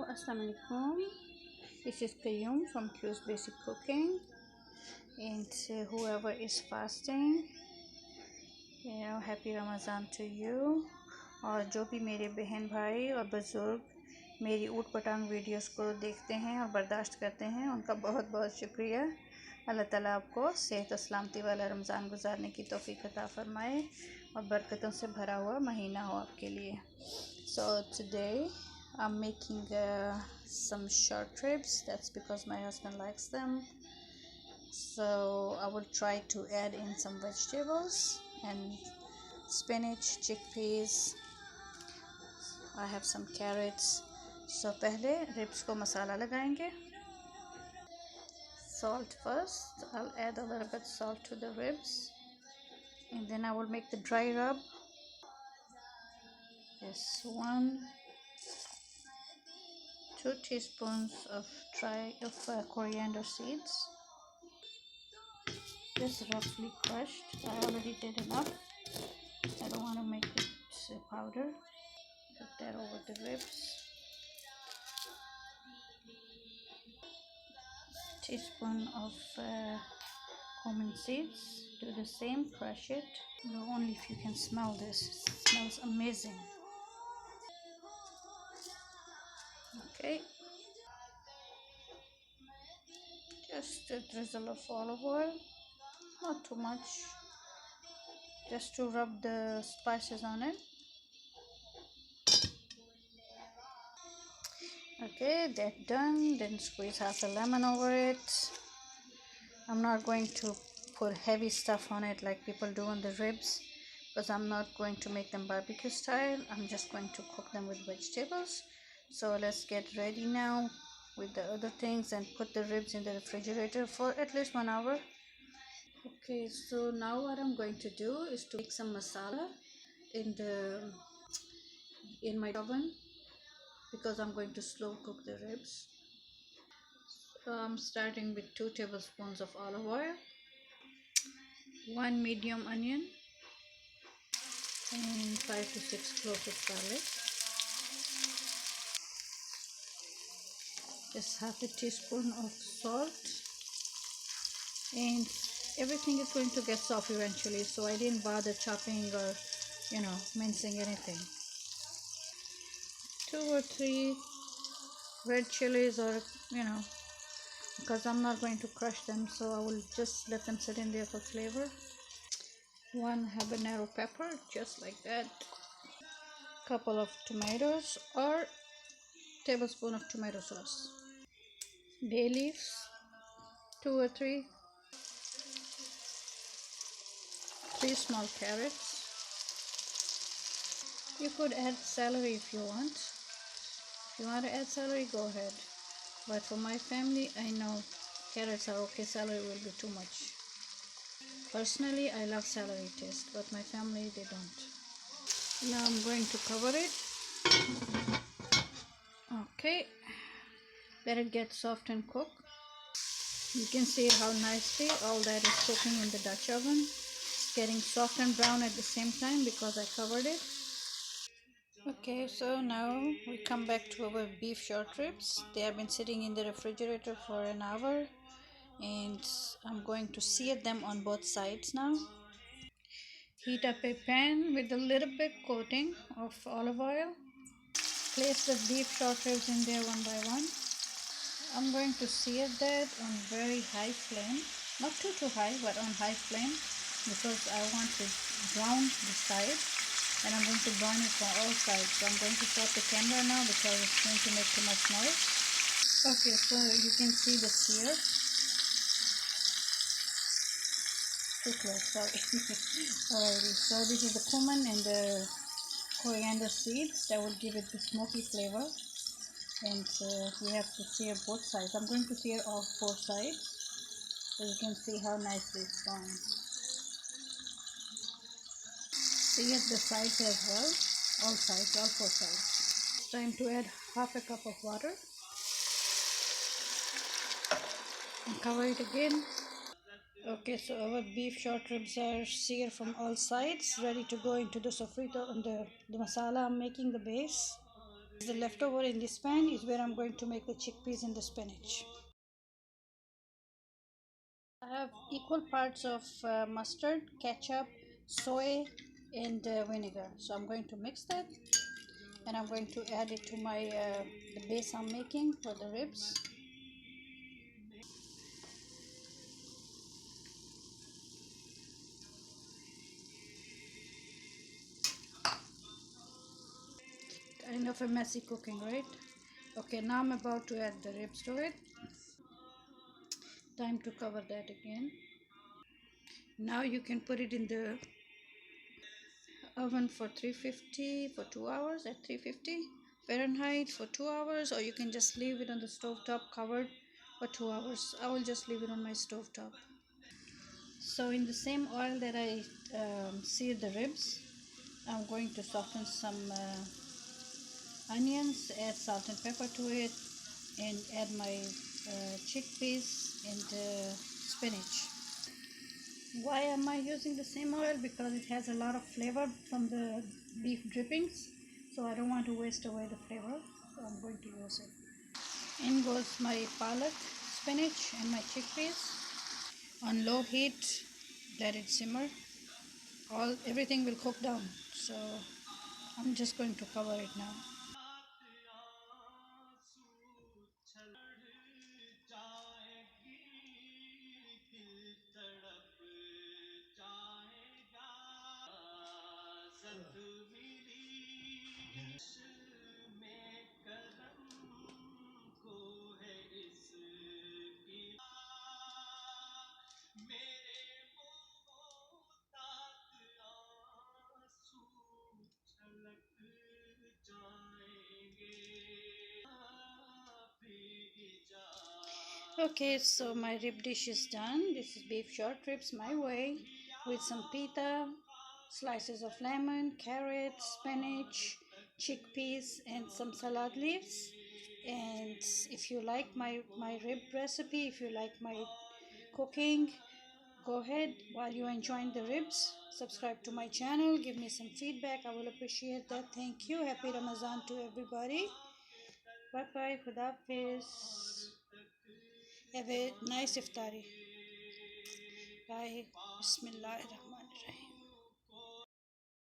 Assalamu alaikum. This is Qayyum from Q's Basic Cooking, and whoever is fasting, happy Ramadan to you. और जो भी मेरे बहन भाई और बुज़ुर्ग मेरी ऊट पटांग वीडियोस को देखते हैं और बर्दाश्त करते हैं, उनका बहुत बहुत शुक्रिया। अल्लाह ताला आपको सेहत और सलामती वाला रमज़ान गुजारने की तौफीक अता फ़रमाए और बरकतों से भरा हुआ महीना हो आपके लिए। So today I'm making some short ribs. That's because my husband likes them. So I will try to add in some vegetables and spinach, chickpeas. I have some carrots. So पहले ribs को मसाला लगाएंगे. Salt first. I'll add a little bit salt to the ribs, and then I will make the dry rub. Yes, 2 teaspoons of coriander seeds, just roughly crushed. I already did enough. I don't want to make it powder. Put that over the ribs. Teaspoon of cumin seeds. Do the same. Crush it. Only if you can smell this. It smells amazing. Okay. Just a drizzle of olive oil. Not too much. Just to rub the spices on it. Okay, that's done. Then squeeze half a lemon over it. I'm not going to put heavy stuff on it like people do on the ribs, because I'm not going to make them barbecue style. I'm just going to cook them with vegetables. So let's get ready now with the other things and put the ribs in the refrigerator for at least 1 hour. Okay, so now what I'm going to do is to make some masala in my oven, because I'm going to slow cook the ribs. So I'm starting with 2 tablespoons of olive oil, 1 medium onion, and 5 to 6 cloves of garlic, just half a teaspoon of salt, and everything is going to get soft eventually, so I didn't bother chopping or mincing anything. 2 or 3 red chilies, or because I'm not going to crush them, so I will just let them sit in there for flavor. 1 habanero pepper, just like that. Couple of tomatoes, or tablespoon of tomato sauce. Bay leaves, 2 or 3. 3 small carrots. You could add celery if you want. If you want to add celery, go ahead. But for my family, I know carrots are okay, celery will be too much. Personally, I love celery taste, but my family, they don't. Now I'm going to cover it. Okay. Let it get soft and cook. You can see how nicely all that is cooking in the Dutch oven. It's getting soft and brown at the same time because I covered it. Okay, so now we come back to our beef short ribs. They have been sitting in the refrigerator for an hour, and I'm going to sear them on both sides now. Heat up a pan with a little bit coating of olive oil. Place the beef short ribs in there one by one. I'm going to sear that on very high flame, not too high, but on high flame, because I want to brown the side, and I'm going to brown it from all sides. So I'm going to stop the camera now because it's going to make too much noise. Okay, so you can see the sear. Too close, sorry. Alrighty, so this is the cumin and the coriander seeds that will give it the smoky flavor. And we have to sear both sides. I'm going to sear all 4 sides, so you can see how nicely it's going. Sear the sides as well, all sides, all 4 sides. It's time to add half a cup of water and cover it again. Okay, so our beef short ribs are seared from all sides, ready to go into the sofrito and the masala. I'm making the base. The leftover in this pan is where I'm going to make the chickpeas and the spinach. I have equal parts of mustard, ketchup, soy, and vinegar. So I'm going to mix that, and I'm going to add it to my the base I'm making for the ribs. Kind of a messy cooking, right? Okay, now I'm about to add the ribs to it. Time to cover that again. Now you can put it in the oven for 350 for 2 hours at 350 Fahrenheit for 2 hours, or you can just leave it on the stove top covered for 2 hours. I will just leave it on my stove top. So in the same oil that I seared the ribs, I'm going to soften some onions, add salt and pepper to it, and add my chickpeas and spinach. Why am I using the same oil? Because it has a lot of flavor from the beef drippings, so I don't want to waste away the flavor, so I'm going to use it. In goes my palak, spinach, and my chickpeas. On low heat, let it simmer. Everything will cook down, so I'm just going to cover it now. Okay, so my rib dish is done. This is beef short ribs my way with some pita, slices of lemon, carrots, spinach, chickpeas, and some salad leaves. And if you like my rib recipe, if you like my cooking, go ahead while you're enjoying the ribs. Subscribe to my channel, give me some feedback. I will appreciate that. Thank you. Happy Ramadan to everybody. Bye bye. Khudafis. Have a nice iftari. Bye. Bismillah.